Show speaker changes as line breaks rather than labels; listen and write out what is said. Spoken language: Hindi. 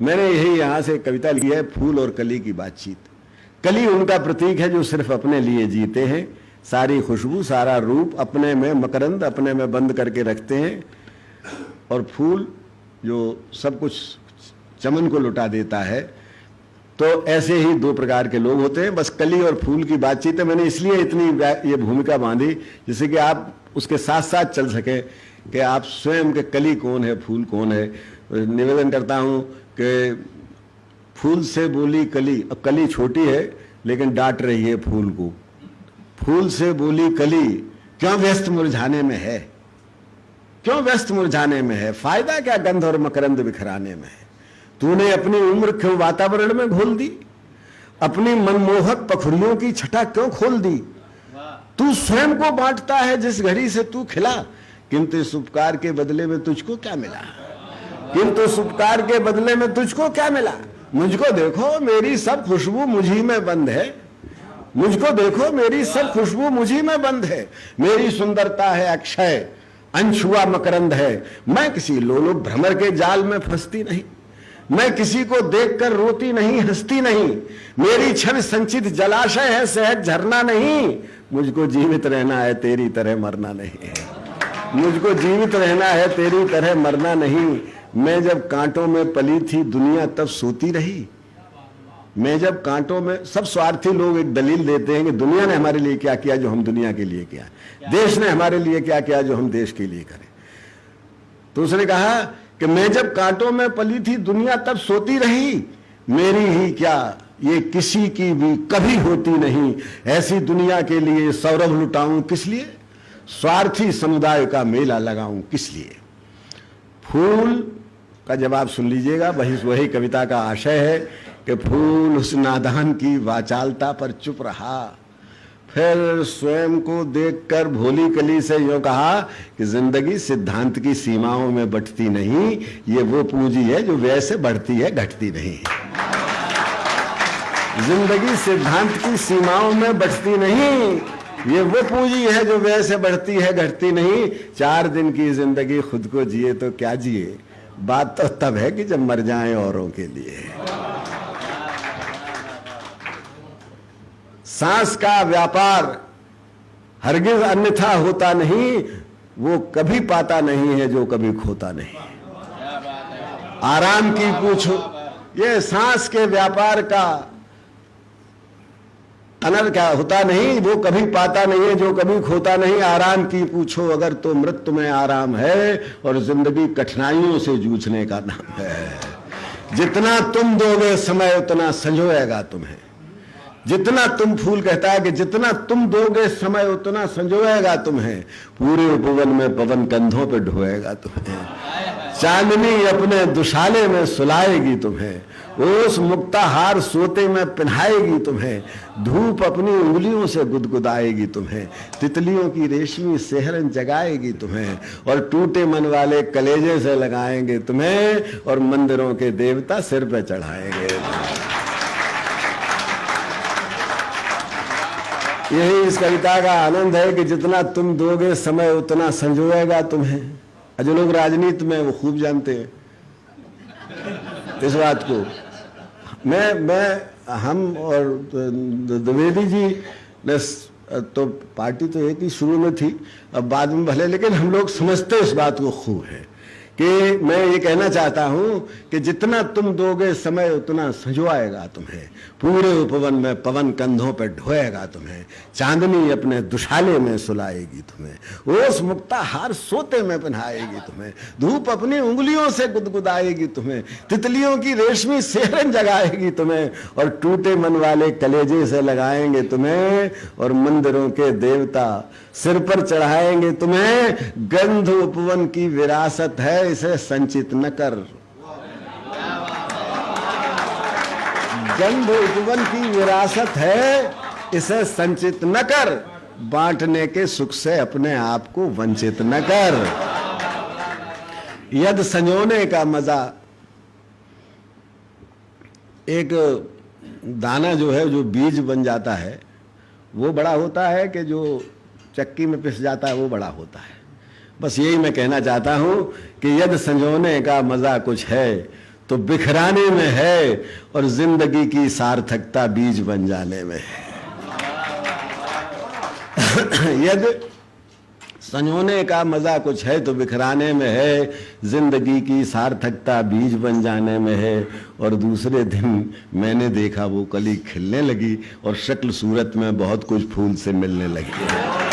मैंने यही यहां से कविता लिखी है, फूल और कली की बातचीत। कली उनका प्रतीक है जो सिर्फ अपने लिए जीते हैं, सारी खुशबू सारा रूप अपने में, मकरंद अपने में बंद करके रखते हैं, और फूल जो सब कुछ चमन को लुटा देता है। तो ऐसे ही दो प्रकार के लोग होते हैं। बस कली और फूल की बातचीत है। मैंने इसलिए इतनी ये भूमिका बांधी जिससे कि आप उसके साथ साथ चल सके कि आप स्वयं के कली कौन है, फूल कौन है। निवेदन करता हूं कि फूल से बोली कली, अब कली छोटी है लेकिन डांट रही है फूल को। फूल से बोली कली, क्यों व्यस्त मुरझाने में है, क्यों व्यस्त मुरझाने में है, फायदा क्या गंध और मकरंद बिखराने में है। तूने अपनी उम्र क्यों वातावरण में घोल दी, अपनी मनमोहक पखुड़ियों की छटा क्यों खोल दी। तू स्वयं को बांटता है जिस घड़ी से तू खिला, किंतु इस उपकार के बदले में तुझको क्या मिला, किंतु इस उपकार के बदले में तुझको क्या मिला। मुझको देखो मेरी सब खुशबू मुझी में बंद है, मुझको देखो मेरी सब खुशबू मुझी में बंद है। मेरी सुंदरता है अक्षय, अनछुआ मकरंद है। मैं किसी लोलुप भ्रमर के जाल में फंसती नहीं, मैं किसी को देखकर रोती नहीं, हंसती नहीं। मेरी छवि संचित जलाशय है, सहज झरना नहीं। मुझको जीवित रहना है, तेरी तरह मरना नहीं। मुझको जीवित रहना है, तेरी तरह मरना नहीं। मैं जब कांटों में पली थी दुनिया तब सोती रही। मैं जब कांटों में, सब स्वार्थी लोग एक दलील देते हैं कि दुनिया ने हमारे लिए क्या किया जो हम दुनिया के लिए किया, देश ने हमारे लिए क्या किया जो हम देश के लिए करें। तो उसने कहा कि मैं जब कांटों में पली थी दुनिया तब सोती रही। मेरी ही क्या ये किसी की भी कभी होती नहीं। ऐसी दुनिया के लिए सौरभ लुटाऊं किस लिए, स्वार्थी समुदाय का मेला लगाऊं किस लिए। फूल का जवाब सुन लीजिएगा, वही कविता का आशय है कि फूल उस नादान की वाचालता पर चुप रहा, फिर स्वयं को देखकर भोली कली से यूं कहा कि जिंदगी सिद्धांत की सीमाओं में बंटती नहीं, ये वो पूंजी है जो व्यय से बढ़ती है घटती नहीं। जिंदगी सिद्धांत की सीमाओं में बंटती नहीं, ये वो पूंजी है जो व्यय से बढ़ती है घटती नहीं। 4 दिन की जिंदगी खुद को जिए तो क्या जिए, बात तो तब है कि जब मर जाएं औरों के लिए। सांस का व्यापार हरगिज अन्यथा होता नहीं, वो कभी पाता नहीं है जो कभी खोता नहीं। आराम की पूछो, ये सांस के व्यापार का अनर क्या होता नहीं, वो कभी पाता नहीं है जो कभी खोता नहीं। आराम की पूछो अगर तो मृत्यु में आराम है, और जिंदगी कठिनाइयों से जूझने का नाम है। जितना तुम दोगे समय उतना संजोएगा तुम्हें। जितना तुम, फूल कहता है कि जितना तुम दोगे समय उतना संजोएगा तुम्हें। पूरे उपवन में पवन कंधों पे ढोएगा तुम्हें। चांदनी अपने दुशाले में सुलाएगी तुम्हें, ओस मुक्ताहार सोते में पहनाएगी तुम्हें। धूप अपनी उंगलियों से गुदगुदाएगी तुम्हें, तितलियों की रेशमी सेहरन जगाएगी तुम्हें, और टूटे मन वाले कलेजे से लगाएंगे तुम्हें, और मंदिरों के देवता सिर पे चढ़ाएंगे। यही इस कविता का आनंद है कि जितना तुम दोगे समय उतना संजोएगा तुम्हें। जो लोग राजनीति में वो खूब जानते हैं इस बात को। हम और द्विवेदी जी ने तो पार्टी तो एक ही शुरू में थी, अब बाद में भले, लेकिन हम लोग समझते इस बात को खूब है कि मैं ये कहना चाहता हूं कि जितना तुम दोगे समय उतना संजोएगा तुम्हें। पूरे उपवन में पवन कंधों पे ढोएगा तुम्हें, चांदनी अपने दुशाले में सुलाएगी तुम्हें, ओस मुक्ताहार सोते में पहनाएगी तुम्हें, धूप अपनी उंगलियों से गुदगुदाएगी तुम्हें, तितलियों की रेशमी सेहरन जगाएगी तुम्हें, और टूटे मन वाले कलेजे से लगाएंगे तुम्हें, और मंदिरों के देवता सिर पर चढ़ाएंगे तुम्हें। गंध उपवन की विरासत है, इसे संचित न कर। गंध उपवन की विरासत है, इसे संचित न कर। बांटने के सुख से अपने आप को वंचित न कर। यद संजोने का मजा, एक दाना जो है, जो बीज बन जाता है, वो बड़ा होता है कि जो चक्की में पिस जाता है वो बड़ा होता है। बस यही मैं कहना चाहता हूं कि यदि संजोने का मजा कुछ है तो बिखराने में है, और जिंदगी की सार्थकता बीज बन जाने में है। यदि संजोने का मजा कुछ है तो बिखराने में है, जिंदगी की सार्थकता बीज बन जाने में है। और दूसरे दिन मैंने देखा वो कली खिलने लगी और शक्ल सूरत में बहुत कुछ फूल से मिलने लगी।